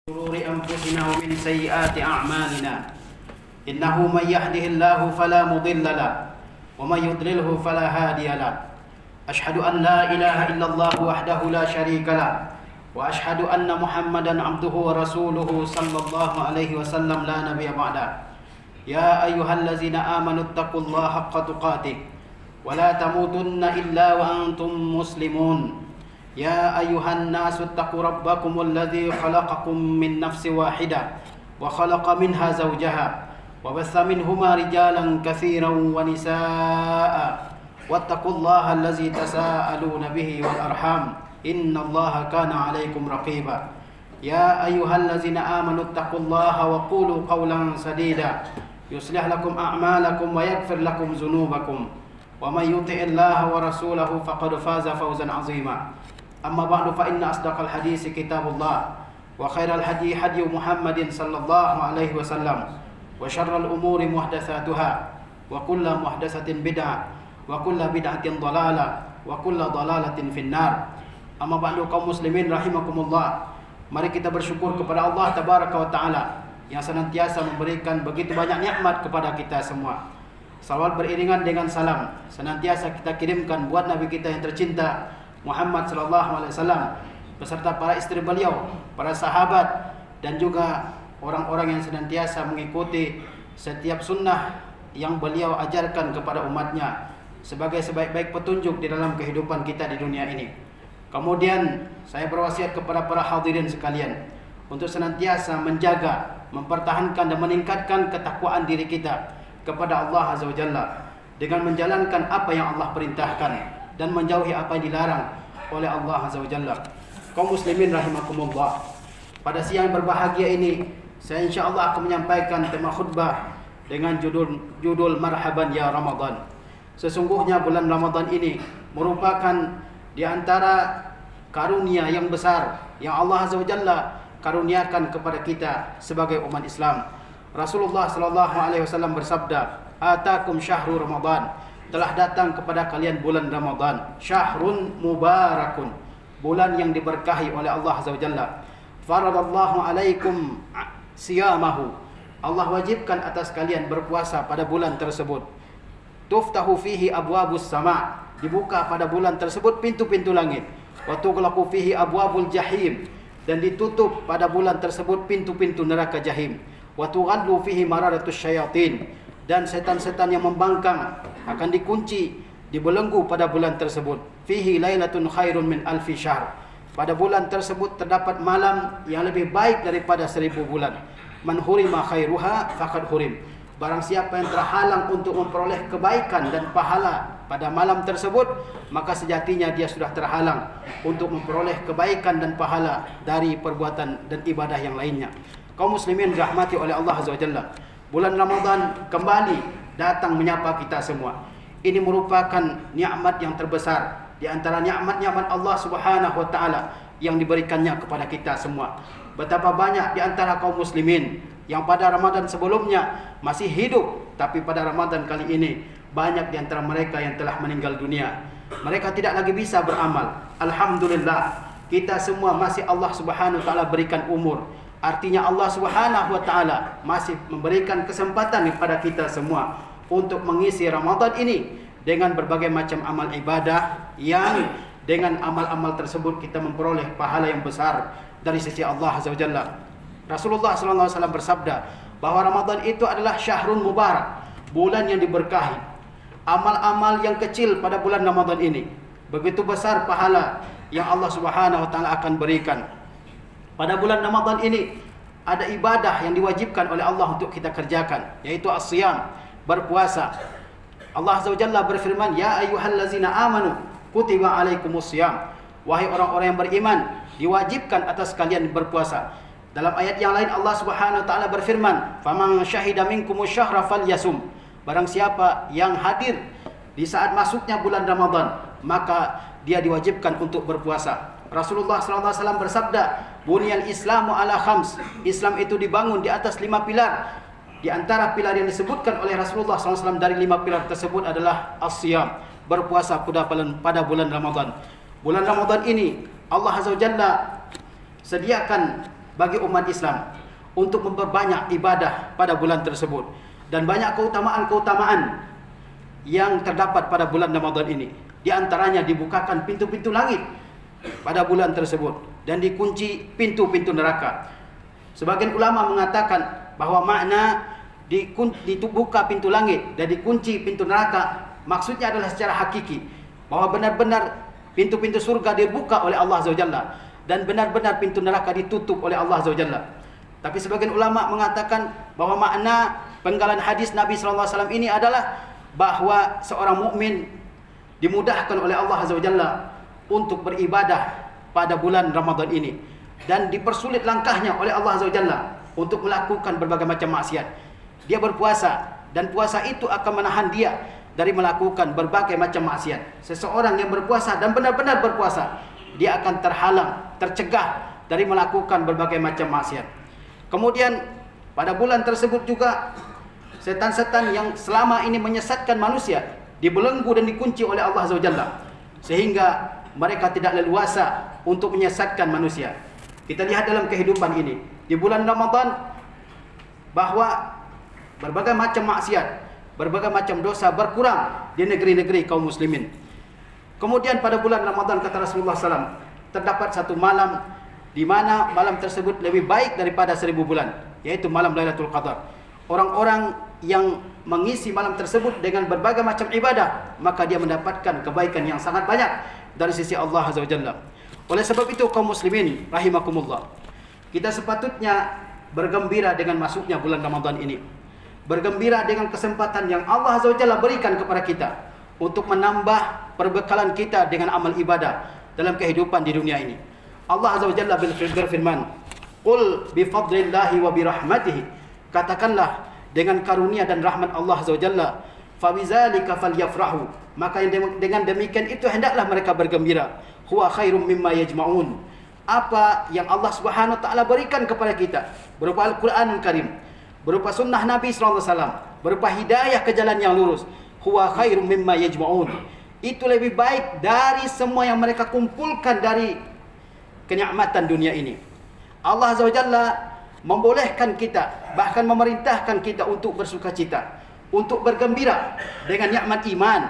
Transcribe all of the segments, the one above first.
شرور أنفسنا ومن سيئات أعمالنا إنه من يهده الله فلا مضل له ومن يضلله فلا هادي له أشهد أن لا إله إلا الله وحده لا شريك له وأشهد أن محمدا عبده ورسوله صلى الله عليه وسلم لا نبي بعده يا أيها الذين آمنوا اتقوا الله حق تقاته ولا تموتن إلا وأنتم مسلمون يا أيها الناس اتقوا ربكم الذي خلقكم من نفس واحدة وخلق منها زوجها وبث منهما رجالا كثيرا ونساء واتقوا الله الذي تساءلون به والأرحام إن الله كان عليكم رقيبا يا أيها الذين آمنوا اتقوا الله وقولوا قولا سديدا يصلح لكم أعمالكم ويغفر لكم ذنوبكم ومن يطع الله ورسوله فقد فاز فوزا عظيما أما بعد فإن أصدق الحديث كتاب الله وخير الهدي هدي محمد صلى الله عليه وسلم وشر الأمور محدثاتها وكل محدثة بدعة وكل بدعة ضلالة وكل ضلالة في النار. Amma ba'du, kaum muslimin rahimakumullah. Mari kita bersyukur kepada Allah tabaraka wa taala yang senantiasa memberikan begitu banyak nikmat kepada kita semua. Salawat beriringan dengan salam senantiasa kita kirimkan buat Nabi kita yang tercinta Muhammad sallallahu alaihi wasallam beserta para istri beliau, para sahabat dan juga orang-orang yang senantiasa mengikuti setiap sunnah yang beliau ajarkan kepada umatnya sebagai sebaik-baik petunjuk di dalam kehidupan kita di dunia ini. Kemudian saya berwasiat kepada para hadirin sekalian untuk senantiasa menjaga, mempertahankan dan meningkatkan ketakwaan diri kita kepada Allah Azza wa Jalla dengan menjalankan apa yang Allah perintahkan dan menjauhi apa yang dilarang oleh Allah Azza wa Jalla. Kaum muslimin rahimakumullah, pada siang berbahagia ini saya insyaallah akan menyampaikan tema khutbah dengan judul Marhaban ya Ramadan. Sesungguhnya bulan Ramadan ini merupakan di antara karunia yang besar yang Allah Azza wa Jalla karuniakan kepada kita sebagai umat Islam. Rasulullah sallallahu alaihi wasallam bersabda, "Atakum syahru Ramadan." Telah datang kepada kalian bulan Ramadan, syahrun mubarakun, bulan yang diberkahi oleh Allah Azza wa Jalla. Faradallahu alaikum siyamahu. Allah wajibkan atas kalian berpuasa pada bulan tersebut. Tuftahu fihi abwabus sama. Dibuka pada bulan tersebut pintu-pintu langit. Wa tughlaqu fihi abwabul jahim, dan ditutup pada bulan tersebut pintu-pintu neraka jahim. Wa tughaddu fihi maradatus syayatin, dan setan-setan yang membangkang akan dikunci, dibelenggu pada bulan tersebut. Fihi lailatun khairun min alfi syahr. Pada bulan tersebut terdapat malam yang lebih baik daripada 1000 bulan. Man hurima khairuha faqad hurim. Barang siapa yang terhalang untuk memperoleh kebaikan dan pahala pada malam tersebut, maka sejatinya dia sudah terhalang untuk memperoleh kebaikan dan pahala dari perbuatan dan ibadah yang lainnya. Kaum muslimin dirahmati oleh Allah Azza wa Jalla, bulan Ramadan kembali datang menyapa kita semua. Ini merupakan nikmat yang terbesar di antara nikmat-nikmat Allah Subhanahu wa taala yang diberikannya kepada kita semua. Betapa banyak di antara kaum muslimin yang pada Ramadan sebelumnya masih hidup, tapi pada Ramadan kali ini banyak di antara mereka yang telah meninggal dunia. Mereka tidak lagi bisa beramal. Alhamdulillah, kita semua masih Allah Subhanahu wa taala berikan umur. Artinya Allah Subhanahu wa taala masih memberikan kesempatan kepada kita semua untuk mengisi Ramadan ini dengan berbagai macam amal ibadah yang dengan amal-amal tersebut kita memperoleh pahala yang besar dari sisi Allah Azza wa Jalla. Rasulullah sallallahu alaihi wasallam bersabda bahwa Ramadan itu adalah syahrun mubarak, bulan yang diberkahi. Amal-amal yang kecil pada bulan Ramadan ini begitu besar pahala yang Allah Subhanahu wa taala akan berikan. Pada bulan Ramadan ini ada ibadah yang diwajibkan oleh Allah untuk kita kerjakan, yaitu as-siyam, berpuasa. Allah Azza wa Jalla berfirman, "Ya ayyuhallazina amanu kutiba alaikumus-siyam." Wahai orang-orang yang beriman, diwajibkan atas kalian berpuasa. Dalam ayat yang lain Allah Subhanahu wa taala berfirman, "Faman syahida minkumus syahra falyasum." Barang siapa yang hadir di saat masuknya bulan Ramadan, maka dia diwajibkan untuk berpuasa. Rasulullah sallallahu alaihi wasallam bersabda, "Bunyal Islamu ala khams." Islam itu dibangun di atas 5 pilar. Di antara pilar yang disebutkan oleh Rasulullah sallallahu alaihi wasallam dari 5 pilar tersebut adalah as-siyam, berpuasa pada bulan Ramadan. Bulan Ramadan ini Allah Azza wa Jalla sediakan bagi umat Islam untuk memperbanyak ibadah pada bulan tersebut. Dan banyak keutamaan-keutamaan yang terdapat pada bulan Ramadan ini. Di antaranya dibukakan pintu-pintu langit pada bulan tersebut dan dikunci pintu-pintu neraka. Sebagian ulama mengatakan bahawa makna dibuka pintu langit dan dikunci pintu neraka maksudnya adalah secara hakiki, bahawa benar-benar pintu-pintu surga dibuka oleh Allah Azza wa Jalla dan benar-benar pintu neraka ditutup oleh Allah Azza wa Jalla. Tapi sebagian ulama mengatakan bahawa makna penggalan hadis Nabi sallallahu alaihi wasallam ini adalah bahawa seorang mukmin dimudahkan oleh Allah Azza wa Jalla untuk beribadah pada bulan Ramadan ini dan dipersulit langkahnya oleh Allah Azza wa Jalla untuk melakukan berbagai macam maksiat. Dia berpuasa dan puasa itu akan menahan dia dari melakukan berbagai macam maksiat. Seseorang yang berpuasa dan benar-benar berpuasa, dia akan terhalang, tercegah dari melakukan berbagai macam maksiat. Kemudian pada bulan tersebut juga setan-setan yang selama ini menyesatkan manusia dibelenggu dan dikunci oleh Allah Azza wa Jalla, sehingga mereka tidak leluasa untuk menyesatkan manusia. Kita lihat dalam kehidupan ini di bulan Ramadan bahawa berbagai macam maksiat, berbagai macam dosa berkurang di negeri-negeri kaum muslimin. Kemudian pada bulan Ramadan kata Rasulullah SAW, terdapat satu malam di mana malam tersebut lebih baik daripada 1000 bulan, yaitu malam Lailatul Qadar. Orang-orang yang mengisi malam tersebut dengan berbagai macam ibadah, maka dia mendapatkan kebaikan yang sangat banyak dari sisi Allah Azza wa Jalla. Oleh sebab itu kaum muslimin rahimakumullah, kita sepatutnya bergembira dengan masuknya bulan Ramadan ini. Bergembira dengan kesempatan yang Allah Azza wa Jalla berikan kepada kita untuk menambah perbekalan kita dengan amal ibadah dalam kehidupan di dunia ini. Allah Azza wa Jalla berfirman, "Qul bi fadlillahi wa bi rahmatihi." Katakanlah dengan karunia dan rahmat Allah Azza wa Jalla, fa bizalika falyafrahu. Maka dengan demikian itu hendaklah mereka bergembira. Huwa khairum mimma yajma'un. Apa yang Allah Subhanahu wa taala berikan kepada kita berupa Al-Qur'anul Karim, berupa sunnah Nabi sallallahu alaihi wasallam, berupa hidayah ke jalan yang lurus, huwa khairum mimma yajma'un. Itu lebih baik dari semua yang mereka kumpulkan dari kenikmatan dunia ini. Allah Azza wa Jalla membolehkan kita, bahkan memerintahkan kita untuk bersukacita, untuk bergembira dengan nikmat iman,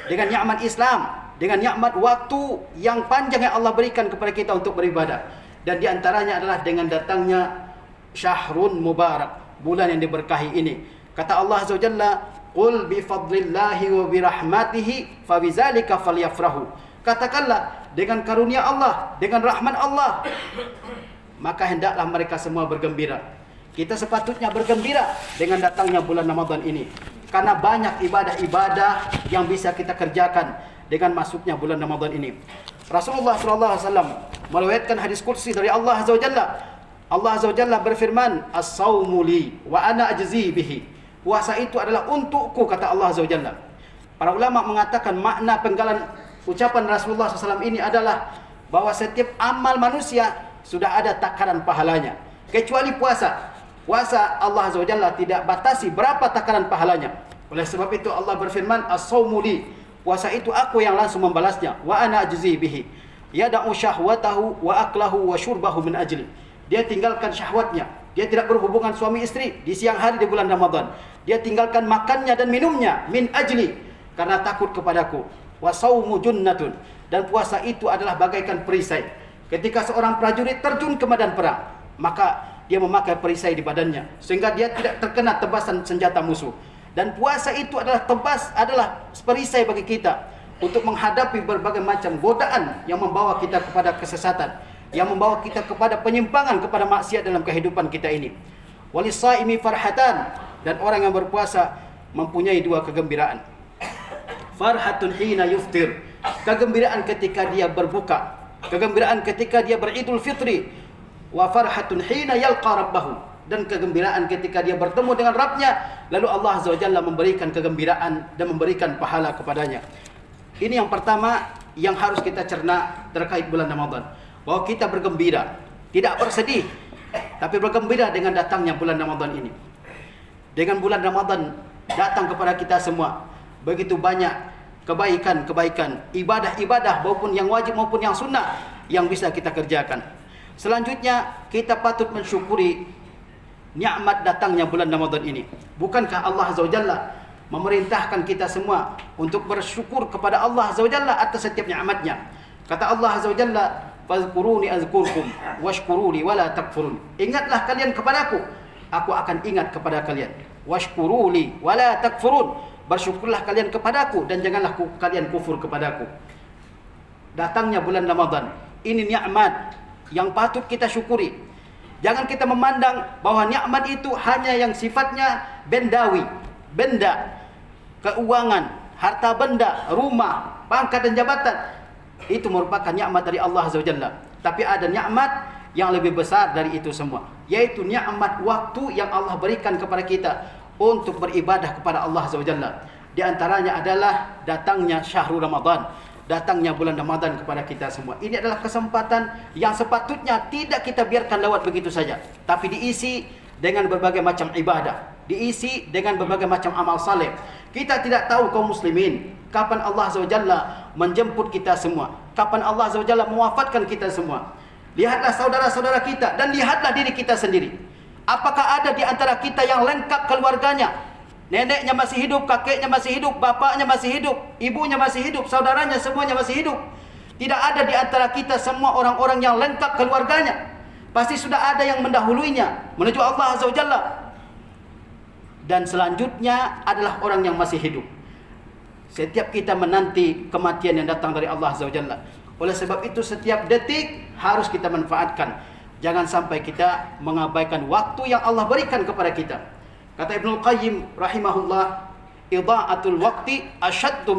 dengan nikmat Islam, dengan nikmat waktu yang panjang yang Allah berikan kepada kita untuk beribadah. Dan di antaranya adalah dengan datangnya Syahrun Mubarak, bulan yang diberkahi ini. Kata Allah Azza wa Jalla, "Qul bi fadlillahi wa bi rahmatihi fa bizalika falyafrahu." Katakanlah dengan karunia Allah, dengan rahmat Allah, maka hendaklah mereka semua bergembira. Kita sepatutnya bergembira dengan datangnya bulan Ramadan ini, karena banyak ibadah-ibadah yang bisa kita kerjakan dengan masuknya bulan Ramadan ini. Rasulullah SAW meriwayatkan hadis qudsi dari Allah Azza wa Jalla. Allah Azza wa Jalla berfirman, "As-saumu li wa ana ajzi bihi." Puasa itu adalah untukku, kata Allah Azza wa Jalla. Para ulama mengatakan makna penggalan ucapan Rasulullah SAW ini adalah bahawa setiap amal manusia sudah ada takaran pahalanya, kecuali puasa. Puasa Allah Azza wa Jalla tidak batasi berapa takaran pahalanya. Oleh sebab itu Allah berfirman, "As-saumu li." Puasa itu aku yang langsung membalasnya. "Wa ana ajzi bihi." Yada'u syahwatahu wa aklahu wa syurbahu min ajli. Dia tinggalkan syahwatnya. Dia tidak berhubungan suami istri di siang hari di bulan Ramadan. Dia tinggalkan makannya dan minumnya min ajli, karena takut kepadaku. Wa saumu junnatun. Dan puasa itu adalah bagaikan perisai. Ketika seorang prajurit terjun ke medan perang, maka dia memakai perisai di badannya sehingga dia tidak terkena tebasan senjata musuh. Dan puasa itu adalah perisai bagi kita untuk menghadapi berbagai macam godaan yang membawa kita kepada kesesatan, yang membawa kita kepada penyimpangan, kepada maksiat dalam kehidupan kita ini. Walisaimi farhatan. Dan orang yang berpuasa mempunyai dua kegembiraan. Farhatun hina yuftir. Kegembiraan ketika dia berbuka, kegembiraan ketika dia beridul fitri. Wa farhatun hina yalqa rabbahu. Dan kegembiraan ketika dia bertemu dengan Rabbnya, lalu Allah Azza wa Jalla memberikan kegembiraan dan memberikan pahala kepadanya. Ini yang pertama yang harus kita cerna terkait bulan Ramadan, bahwa kita bergembira, tidak bersedih, tapi bergembira dengan datangnya bulan Ramadan ini. Dengan bulan Ramadan datang kepada kita semua begitu banyak kebaikan-kebaikan, ibadah-ibadah maupun yang wajib maupun yang sunnah yang bisa kita kerjakan. Selanjutnya, kita patut mensyukuri nikmat datangnya bulan Ramadan ini. Bukankah Allah Azza wa Jalla memerintahkan kita semua untuk bersyukur kepada Allah Azza wa Jalla atas setiap nikmatnya? Kata Allah Azza wa Jalla, "Fazkuruni azkurkum washkuruli wala takfurun." Ingatlah kalian kepadaku, aku akan ingat kepada kalian. Washkuruli wala takfurun. Bersyukurlah kalian kepadaku dan janganlah kalian kufur kepadaku. Datangnya bulan Ramadan, ini nikmat yang patut kita syukuri. Jangan kita memandang bahwa nikmat itu hanya yang sifatnya bendawi, benda, keuangan, harta benda, rumah, pangkat dan jabatan. Itu merupakan nikmat dari Allah Azza wa Jalla. Tapi ada nikmat yang lebih besar dari itu semua, yaitu nikmat waktu yang Allah berikan kepada kita untuk beribadah kepada Allah Azza wa Jalla. Di antaranya adalah datangnya syahrul Ramadan, datangnya bulan Ramadan kepada kita semua. Ini adalah kesempatan yang sepatutnya tidak kita biarkan lewat begitu saja, tapi diisi dengan berbagai macam ibadah, diisi dengan berbagai macam amal saleh. Kita tidak tahu kaum muslimin kapan Allah Azza wa Jalla menjemput kita semua, kapan Allah Azza wa Jalla mewafatkan kita semua. Lihatlah saudara-saudara kita dan lihatlah diri kita sendiri. Apakah ada di antara kita yang lengkap keluarganya? Neneknya masih hidup, kakeknya masih hidup, bapaknya masih hidup, ibunya masih hidup, saudaranya semuanya masih hidup. Tidak ada di antara kita semua orang-orang yang lengkap keluarganya. Pasti sudah ada yang mendahuluinya menuju Allah Azza wa Jalla. Dan selanjutnya adalah orang yang masih hidup. Setiap kita menanti kematian yang datang dari Allah Azza wa Jalla. Oleh sebab itu setiap detik harus kita manfaatkan. Jangan sampai kita mengabaikan waktu yang Allah berikan kepada kita. Kata Ibnu Qayyim rahimahullah, idha'atul waqti asyaddu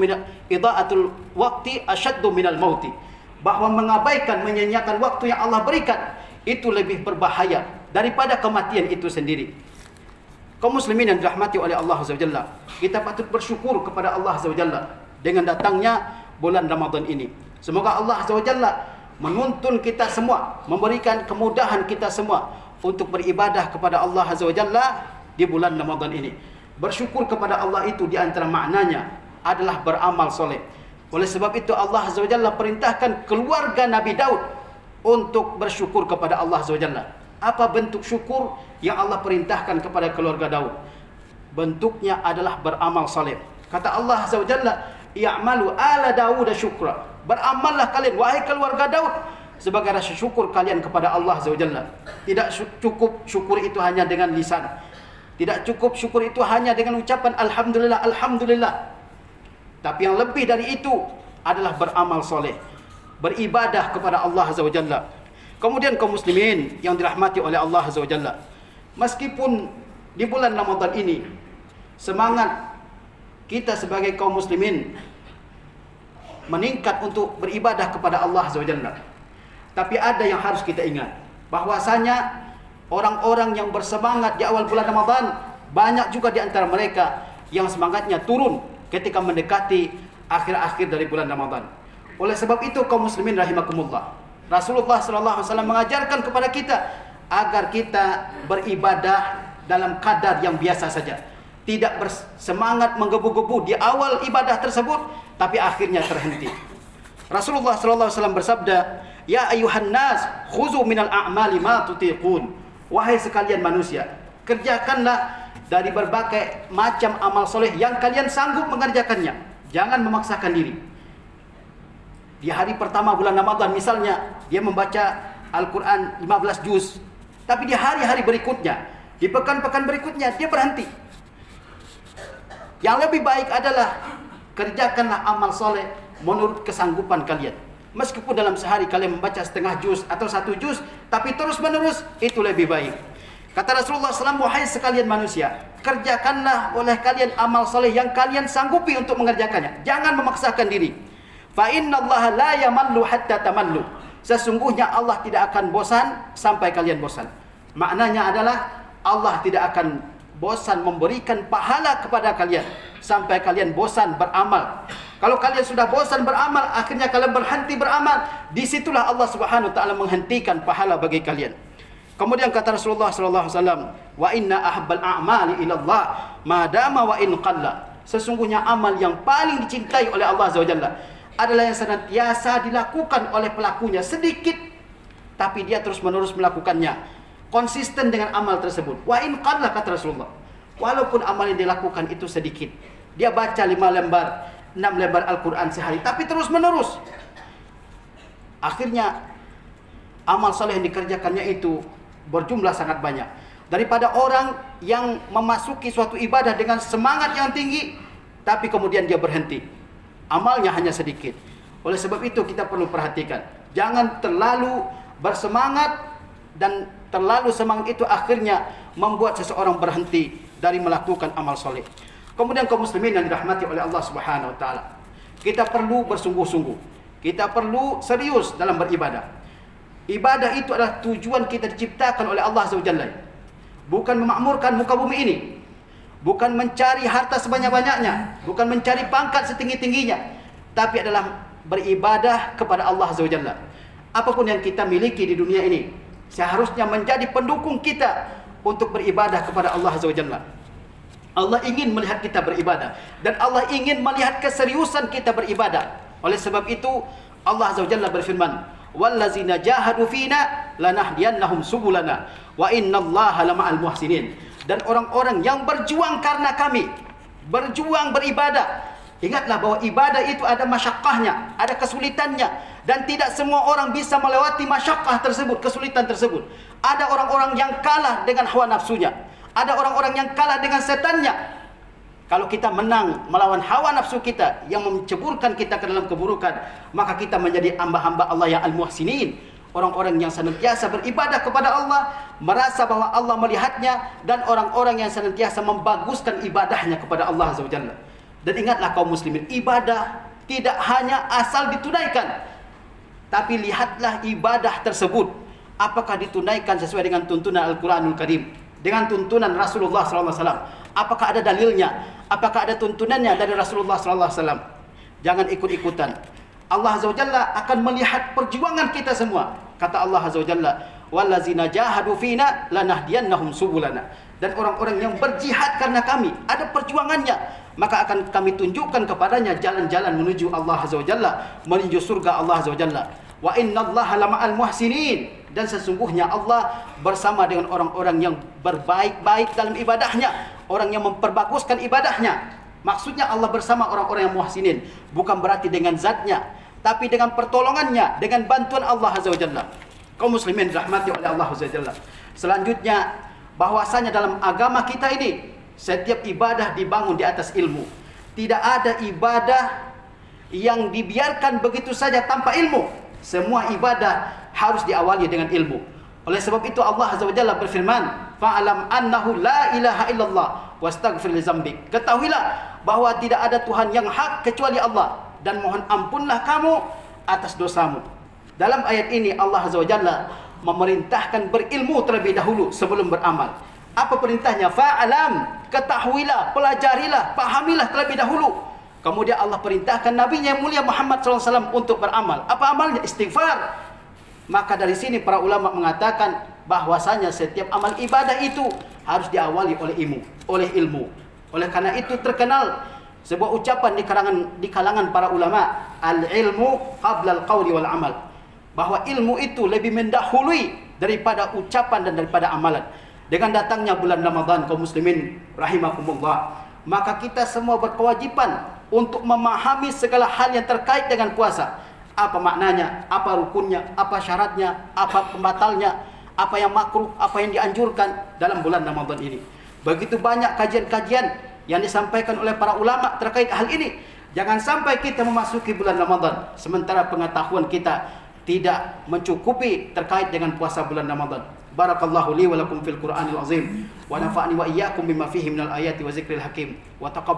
minal mauti. Bahwa mengabaikan, menyanyiakan waktu yang Allah berikan itu lebih berbahaya daripada kematian itu sendiri. Kaum muslimin yang dirahmati oleh Allah Azza wa Jalla, kita patut bersyukur kepada Allah Azza wa Jalla dengan datangnya bulan Ramadan ini. Semoga Allah Azza wa Jalla menuntun kita semua, memberikan kemudahan kita semua untuk beribadah kepada Allah Azza wa Jalla di bulan Ramadan ini. Bersyukur kepada Allah itu di antara maknanya adalah beramal soleh. Oleh sebab itu Allah Azza wa Jalla perintahkan keluarga Nabi Daud untuk bersyukur kepada Allah Azza wa Jalla. Apa bentuk syukur yang Allah perintahkan kepada keluarga Daud? Bentuknya adalah beramal soleh. Kata Allah Azza wa Jalla, "I'malu ala Daud syukra." Beramallah kalian wahai keluarga Daud sebagai rasa syukur kalian kepada Allah Azza wa Jalla. Tidak cukup syukur itu hanya dengan lisan. Tidak cukup syukur itu hanya dengan ucapan alhamdulillah, alhamdulillah. Tapi yang lebih dari itu adalah beramal soleh, beribadah kepada Allah Azza wa Jalla. Kemudian kaum muslimin yang dirahmati oleh Allah Azza wa Jalla, meskipun di bulan Ramadan ini semangat kita sebagai kaum muslimin meningkat untuk beribadah kepada Allah Azza wa Jalla, tapi ada yang harus kita ingat, bahwasanya orang-orang yang bersemangat di awal bulan Ramadan, banyak juga di antara mereka yang semangatnya turun ketika mendekati akhir-akhir dari bulan Ramadan. Oleh sebab itu kaum muslimin rahimakumullah, Rasulullah sallallahu alaihi wasallam mengajarkan kepada kita agar kita beribadah dalam kadar yang biasa saja. Tidak bersemangat menggebu-gebu di awal ibadah tersebut tapi akhirnya terhenti. Rasulullah sallallahu alaihi wasallam bersabda, "Ya ayuhan nas, khuzu minal a'mali ma tutiqun." Wahai sekalian manusia, kerjakanlah dari berbagai macam amal soleh yang kalian sanggup mengerjakannya. Jangan memaksakan diri. Di hari pertama bulan Ramadan misalnya, dia membaca Al-Quran 15 juz. Tapi di hari-hari berikutnya, di pekan-pekan berikutnya, dia berhenti. Yang lebih baik adalah kerjakanlah amal soleh menurut kesanggupan kalian. Meskipun dalam sehari kalian membaca setengah juz atau 1 juz, tapi terus menerus, itu lebih baik. Kata Rasulullah SAW, wahai sekalian manusia, kerjakanlah oleh kalian amal soleh yang kalian sanggupi untuk mengerjakannya. Jangan memaksakan diri. Fa innallaha la yamallu hatta tamallu. Sesungguhnya Allah tidak akan bosan sampai kalian bosan. Maknanya adalah Allah tidak akan bosan memberikan pahala kepada kalian sampai kalian bosan beramal. Kalau kalian sudah bosan beramal, akhirnya kalian berhenti beramal, disitulah Allah Subhanahu wa taala menghentikan pahala bagi kalian. Kemudian kata Rasulullah sallallahu alaihi wasallam, "Wa inna ahabbal a'mali ila Allah ma dama wa in qalla." Sesungguhnya amal yang paling dicintai oleh Allah Azza wa Jalla adalah yang senantiasa dilakukan oleh pelakunya sedikit tapi dia terus-menerus melakukannya, konsisten dengan amal tersebut. Wa in qalla, kata Rasulullah, walaupun amal yang dilakukan itu sedikit, dia baca 5 lembar, 6 lembar Al-Quran sehari, tapi terus-menerus, akhirnya amal saleh yang dikerjakannya itu berjumlah sangat banyak. Daripada orang yang memasuki suatu ibadah dengan semangat yang tinggi, tapi kemudian dia berhenti, amalnya hanya sedikit. Oleh sebab itu kita perlu perhatikan, jangan terlalu bersemangat, dan terlalu semangat itu akhirnya membuat seseorang berhenti dari melakukan amal soleh. Kemudian kaum muslimin yang dirahmati oleh Allah Subhanahu wa taala, kita perlu bersungguh-sungguh, kita perlu serius dalam beribadah. Ibadah itu adalah tujuan kita diciptakan oleh Allah Azza wa Jalla, bukan memakmurkan muka bumi ini, bukan mencari harta sebanyak-banyaknya, bukan mencari pangkat setinggi-tingginya, tapi adalah beribadah kepada Allah Azza wa Jalla. Apapun yang kita miliki di dunia ini seharusnya menjadi pendukung kita untuk beribadah kepada Allah Azza wa Jalla. Allah ingin melihat kita beribadah, dan Allah ingin melihat keseriusan kita beribadah. Oleh sebab itu Allah Azza wa Jalla berfirman, wallazina jahadu fina lanahdiyannahum subulana wa innallaha lama'al muhsinin. Dan orang-orang yang berjuang karena kami, berjuang beribadah. Ingatlah bahwa ibadah itu ada masyaqqahnya, ada kesulitannya, dan tidak semua orang bisa melewati masyaqqah tersebut, kesulitan tersebut. Ada orang-orang yang kalah dengan hawa nafsunya, ada orang-orang yang kalah dengan setannya. Kalau kita menang melawan hawa nafsu kita yang menceburkan kita ke dalam keburukan, maka kita menjadi hamba-hamba Allah yang al-muhsinin, orang-orang yang senantiasa beribadah kepada Allah, merasa bahwa Allah melihatnya, dan orang-orang yang senantiasa membaguskan ibadahnya kepada Allah Azza wa Jalla. Dan ingatlah kaum muslimin, ibadah tidak hanya asal ditunaikan, tapi lihatlah ibadah tersebut apakah ditunaikan sesuai dengan tuntunan Al-Quranul Karim, dengan tuntunan Rasulullah SAW. Apakah ada dalilnya? Apakah ada tuntunannya dari Rasulullah SAW? Jangan ikut-ikutan. Allah Azza wa Jalla akan melihat perjuangan kita semua. Kata Allah Azza wa Jalla, wallazina jahadu fina lanahdiyannahum subulana. Dan orang-orang yang berjihad karena kami, ada perjuangannya, maka akan kami tunjukkan kepadanya jalan-jalan menuju Allah Azza wa Jalla, menuju surga Allah Azza wa Jalla. Wa innallaha lama'al muhsinin. Dan sesungguhnya Allah bersama dengan orang-orang yang berbaik-baik dalam ibadahnya, orang yang memperbaguskan ibadahnya. Maksudnya Allah bersama orang-orang yang muhsinin, bukan berarti dengan zatnya, tapi dengan pertolongannya, dengan bantuan Allah Azza wa Jalla. Kaum muslimin rahmati oleh Allah Azza wa Jalla. Selanjutnya, bahwasanya dalam agama kita ini setiap ibadah dibangun di atas ilmu. Tidak ada ibadah yang dibiarkan begitu saja tanpa ilmu. Semua ibadah harus diawali dengan ilmu. Oleh sebab itu Allah Azza wa Jalla berfirman, fa'alam annahu la ilaha illallah wastaghfir li dzambik. Ketahuilah bahwa tidak ada Tuhan yang hak kecuali Allah, dan mohon ampunlah kamu atas dosamu. Dalam ayat ini Allah Azza wa Jalla memerintahkan berilmu terlebih dahulu sebelum beramal. Apa perintahnya? Fa'alam, ketahuilah, pelajarilah, pahamilah terlebih dahulu. Kemudian Allah perintahkan nabinya yang mulia Muhammad SAW untuk beramal. Apa amalnya? Istighfar. Maka dari sini para ulama mengatakan bahwasanya setiap amal ibadah itu harus diawali oleh ilmu. Oleh karena itu terkenal sebuah ucapan di kalangan para ulama, al-ilmu qabla al-qawli wal amal. Bahwa ilmu itu lebih mendahului daripada ucapan dan daripada amalan. Dengan datangnya bulan Ramadan, kaum muslimin rahimakumullah, maka kita semua berkewajiban untuk memahami segala hal yang terkait dengan puasa. Apa maknanya, apa rukunnya, apa syaratnya, apa pembatalnya, apa yang makruh, apa yang dianjurkan dalam bulan Ramadan ini. Begitu banyak kajian-kajian yang disampaikan oleh para ulama terkait hal ini. Jangan sampai kita memasuki bulan Ramadan sementara pengetahuan kita tidak mencukupi terkait dengan puasa bulan Ramadan. Barakallahu li wa lakum fil Qur'anil azim wa nafa'ani wa iyyakum bima fihi minal ayati wa zikril hakim wa taqabbal